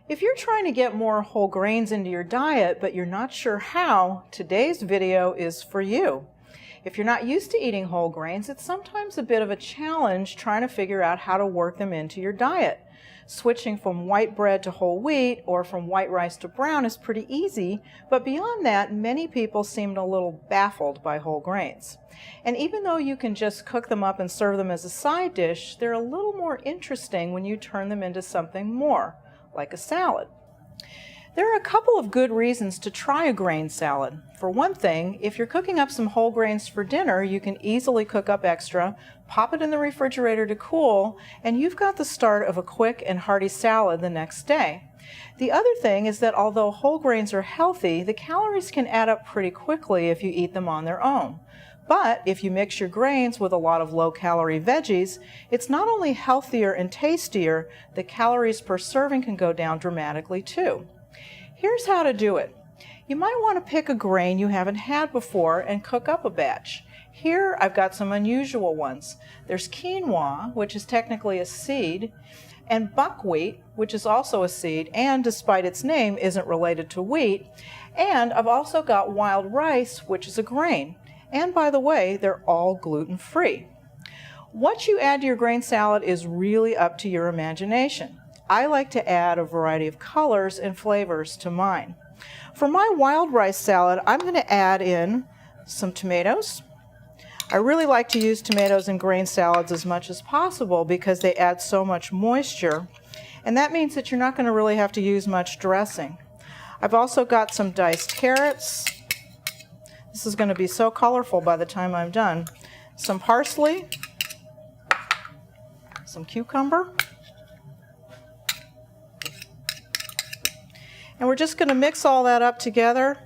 If you're trying to get more whole grains into your diet, but you're not sure how, today's video is for you. If you're not used to eating whole grains, it's sometimes a bit of a challenge trying to figure out how to work them into your diet. Switching from white bread to whole wheat or from white rice to brown is pretty easy, but beyond that, many people seem a little baffled by whole grains. And even though you can just cook them up and serve them as a side dish, they're a little more interesting when you turn them into something more, like a salad. There are a couple of good reasons to try a grain salad. For one thing, if you're cooking up some whole grains for dinner, you can easily cook up extra, pop it in the refrigerator to cool, and you've got the start of a quick and hearty salad the next day. The other thing is that although whole grains are healthy, the calories can add up pretty quickly if you eat them on their own. But if you mix your grains with a lot of low-calorie veggies, it's not only healthier and tastier, the calories per serving can go down dramatically too. Here's how to do it. You might want to pick a grain you haven't had before and cook up a batch. Here I've got some unusual ones. There's quinoa, which is technically a seed, and buckwheat, which is also a seed, and despite its name, isn't related to wheat. And I've also got wild rice, which is a grain. And by the way, they're all gluten-free. What you add to your grain salad is really up to your imagination. I like to add a variety of colors and flavors to mine. For my wild rice salad, I'm going to add in some tomatoes. I really like to use tomatoes in grain salads as much as possible because they add so much moisture. And that means that you're not going to really have to use much dressing. I've also got some diced carrots. This is going to be so colorful by the time I'm done. Some parsley, some cucumber, and we're just going to mix all that up together.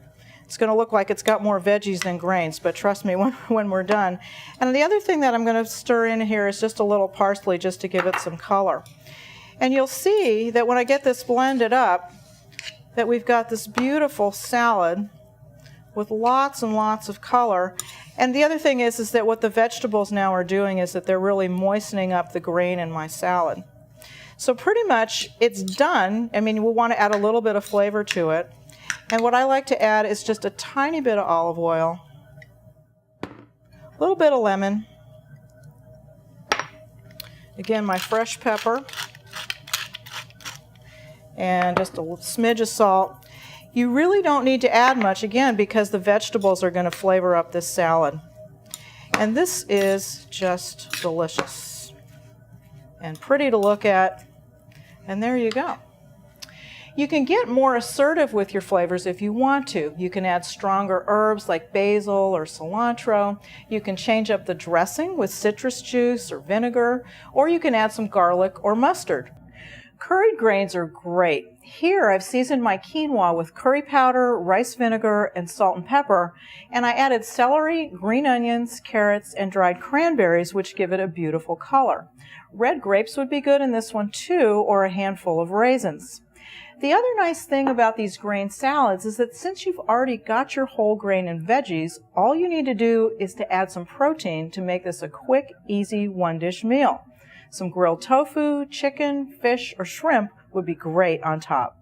It's going to look like it's got more veggies than grains, but trust me when we're done. And the other thing that I'm going to stir in here is just a little parsley just to give it some color. And you'll see that when I get this blended up, that we've got this beautiful salad with lots and lots of color. And the other thing is that what the vegetables now are doing is that they're really moistening up the grain in my salad. So pretty much it's done. I mean, we'll want to add a little bit of flavor to it. And what I like to add is just a tiny bit of olive oil, a little bit of lemon, again my fresh pepper, and just a smidge of salt. You really don't need to add much, again, because the vegetables are going to flavor up this salad. And this is just delicious and pretty to look at. And there you go. You can get more assertive with your flavors if you want to. You can add stronger herbs like basil or cilantro. You can change up the dressing with citrus juice or vinegar, or you can add some garlic or mustard. Curried grains are great. Here I've seasoned my quinoa with curry powder, rice vinegar, and salt and pepper, and I added celery, green onions, carrots, and dried cranberries, which give it a beautiful color. Red grapes would be good in this one too, or a handful of raisins. The other nice thing about these grain salads is that since you've already got your whole grain and veggies, all you need to do is to add some protein to make this a quick, easy one-dish meal. Some grilled tofu, chicken, fish, or shrimp would be great on top.